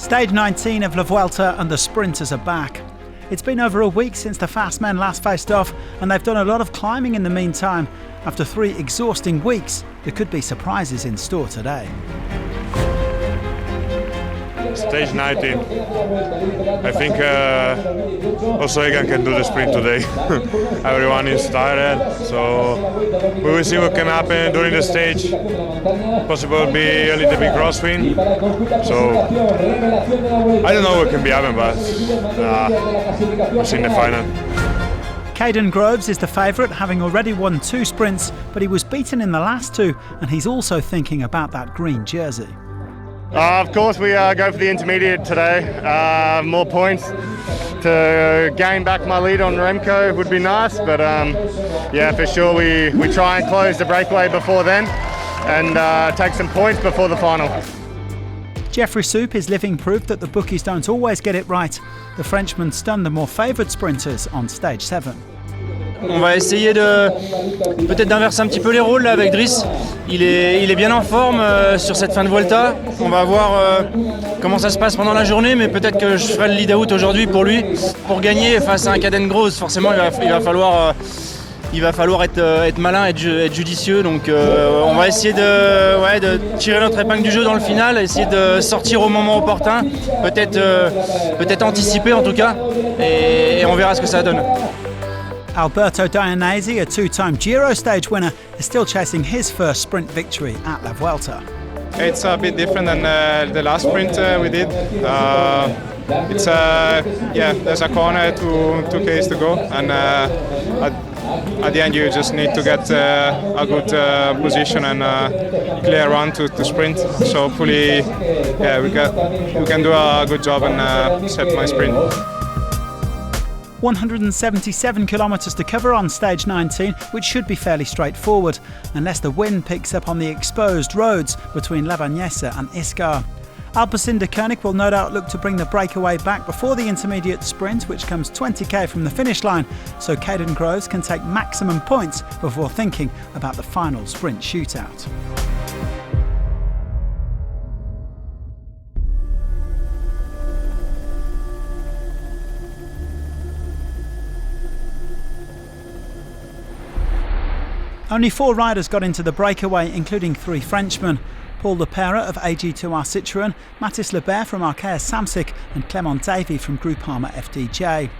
Stage 19 of La Vuelta and the sprinters are back. It's been over a week since the fast men last faced off, and they've done a lot of climbing in the meantime. After 3 exhausting weeks, there could be surprises in store today. Stage 19. I think also Egan can do the sprint today. Everyone is tired, so we will see what can happen during the stage. Possible be a little bit crosswind. So I don't know what can be happening, but we'll see in the final. Caden Groves is the favourite, having already won 2 sprints, but he was beaten in the last 2, and he's also thinking about that green jersey. Of course, we go for the intermediate today. More points to gain back my lead on Remco would be nice, but yeah, for sure we try and close the breakaway before then and take some points before the final. Jeffrey Soup is living proof that the bookies don't always get it right. The Frenchman stunned the more favoured sprinters on stage 7. On va essayer peut-être d'inverser un petit peu les rôles là avec Driss. Il est bien en forme sur cette fin de Vuelta. On va voir comment ça se passe pendant la journée, mais peut-être que je ferai le lead-out aujourd'hui pour lui. Pour gagner face à un Caden Groves, forcément il va falloir être malin, être judicieux. Donc on va essayer de tirer notre épingle du jeu dans le final, essayer de sortir au moment opportun, peut-être anticiper en tout cas, et on verra ce que ça donne. Alberto Dianese, a 2-time Giro stage winner, is still chasing his first sprint victory at La Vuelta. It's a bit different than the last sprint we did. There's a corner, 2Ks to go, and at the end you just need to get a good position and clear run to sprint. So hopefully, we can do a good job and set my sprint. 177 kilometres to cover on stage 19, which should be fairly straightforward, unless the wind picks up on the exposed roads between La Bagnesa and Iscar. Alpecin de Koenig will no doubt look to bring the breakaway back before the intermediate sprint, which comes 20k from the finish line, so Caden Groves can take maximum points before thinking about the final sprint shootout. Only 4 riders got into the breakaway, including 3 Frenchmen. Paul Lepera of AG2R Citroën, Mathis Lebert from Arkea Samsic and Clement Davy from Groupama FDJ.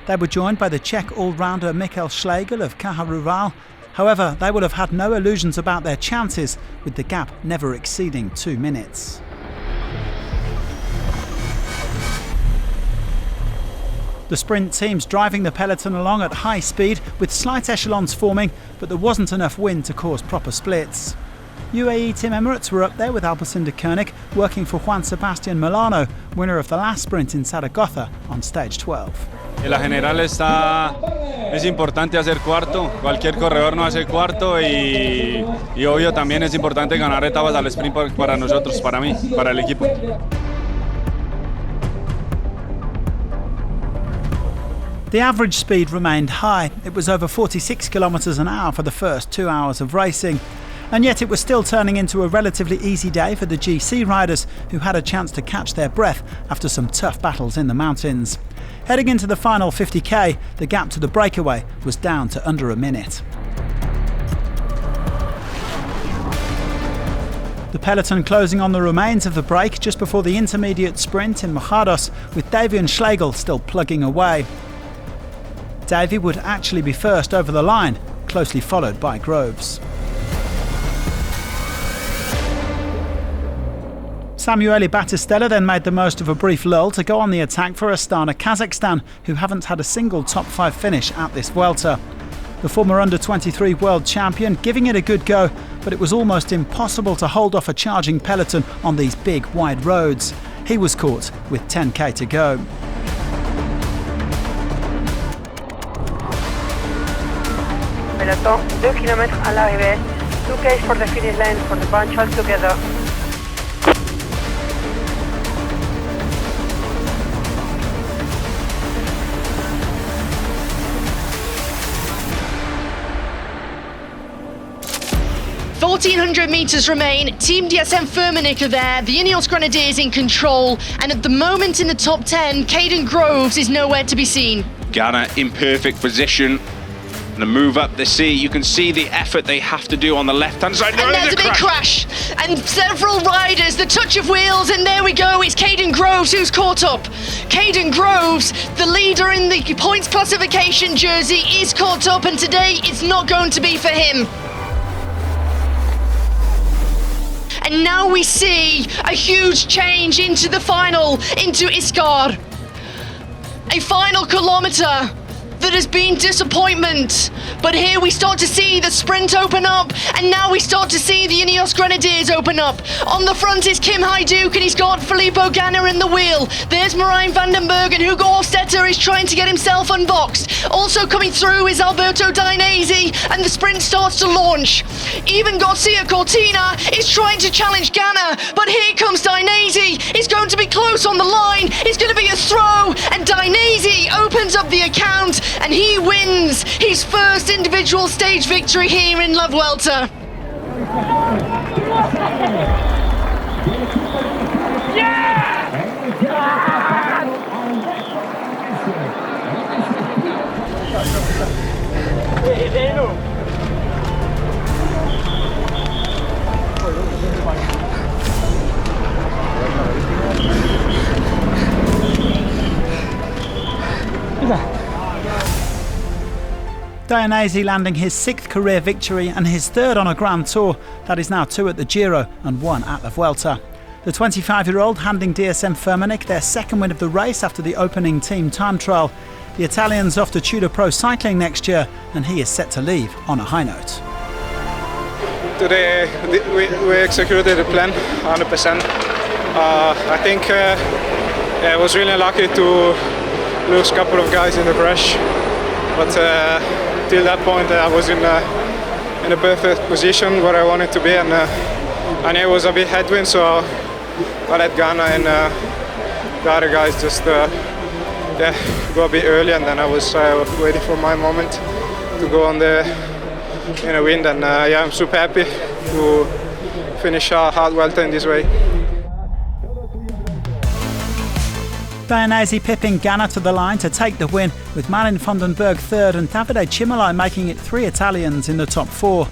They were joined by the Czech all-rounder Michael Schlegel of Caja Rural. However, they would have had no illusions about their chances, with the gap never exceeding 2 minutes. The sprint teams driving the peloton along at high speed, with slight echelons forming, but there wasn't enough wind to cause proper splits. UAE Team Emirates were up there with Alpecin de Koenig, working for Juan Sebastian Milano, winner of the last sprint in Zaragoza on stage 12. En la general es importante hacer cuarto, cualquier corredor no hace cuarto y obvio también es importante ganar etapas al sprint para nosotros, para mí, para el equipo. The average speed remained high. It was over 46 kilometres an hour for the first 2 hours of racing. And yet it was still turning into a relatively easy day for the GC riders, who had a chance to catch their breath after some tough battles in the mountains. Heading into the final 50k, the gap to the breakaway was down to under a minute. The peloton closing on the remains of the break just before the intermediate sprint in Mojados, with Davy and Schlegel still plugging away. Davy would actually be first over the line, closely followed by Groves. Samuele Battistella then made the most of a brief lull to go on the attack for Astana Kazakhstan, who haven't had a single top 5 finish at this Vuelta. The former under-23 world champion giving it a good go, but it was almost impossible to hold off a charging peloton on these big wide roads. He was caught with 10k to go. Peloton, 2 kilometers à l'arrivée, 2Ks for the finish line for the bunch all together. 1,400 metres remain. Team DSM-Firmenich are there, the Ineos Grenadiers in control, and at the moment in the top 10, Caden Groves is nowhere to be seen. Ghana in perfect position. The move up the sea, you can see the effort they have to do on the left-hand side. And there's a big crash. And several riders, the touch of wheels, and there we go. It's Caden Groves who's caught up. Caden Groves, the leader in the points classification jersey, is caught up, and today it's not going to be for him. And now we see a huge change into the final, into Iskar. A final kilometre that has been disappointment, but here we start to see the sprint open up, and now we start to see the Ineos Grenadiers open up. On the front is Kim Hajduk, and he's got Filippo Ganna in the wheel. There's Marijn van den Berg, and Hugo Hofstetter is trying to get himself unboxed. Also coming through is Alberto Dainese, and the sprint starts to launch. Even Garcia Cortina is trying to challenge Ganna, but here comes Dainese. He's going to be close on the line. It's going to be a throw, and Dainese opens up the account, and he wins his first individual stage victory here in La Vuelta. Dainese landing his 6th career victory and his 3rd on a Grand Tour. That is now 2 at the Giro and 1 at the Vuelta. The 25-year-old handing DSM-Firmenich their 2nd win of the race after the opening team time trial. The Italian's off to Tudor Pro Cycling next year, and he is set to leave on a high note. Today we executed the plan 100%. I think I was really lucky to lose a couple of guys in the crash, but till that point I was in a perfect position where I wanted to be, and it was a bit headwind, so I let Ghana and the other guys just go a bit early, and then I was waiting for my moment to go on the wind, and I'm super happy to finish a hard Vuelta in this way. Dainese pipping Ganna to the line to take the win, with Marijn van den Berg 3rd and Davide Cimolai making it 3 Italians in the top 4.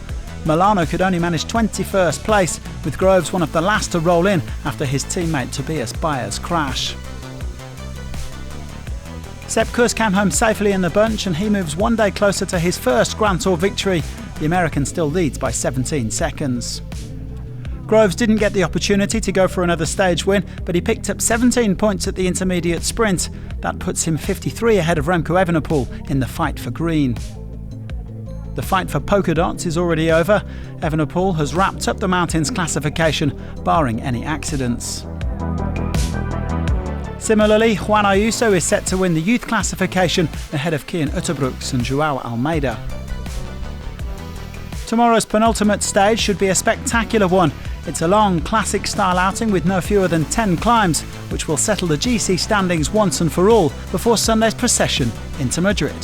Milano could only manage 21st place, with Groves one of the last to roll in after his teammate Tobias Bayer's crash. Sepp Kuss came home safely in the bunch, and he moves 1 day closer to his first Grand Tour victory. The American still leads by 17 seconds. Groves didn't get the opportunity to go for another stage win, but he picked up 17 points at the intermediate sprint. That puts him 53 ahead of Remco Evenepoel in the fight for green. The fight for polka dots is already over. Evenepoel has wrapped up the mountains classification, barring any accidents. Similarly, Juan Ayuso is set to win the youth classification ahead of Kian Uterbrooks and Joao Almeida. Tomorrow's penultimate stage should be a spectacular one. It's a long, classic-style outing with no fewer than 10 climbs, which will settle the GC standings once and for all before Sunday's procession into Madrid.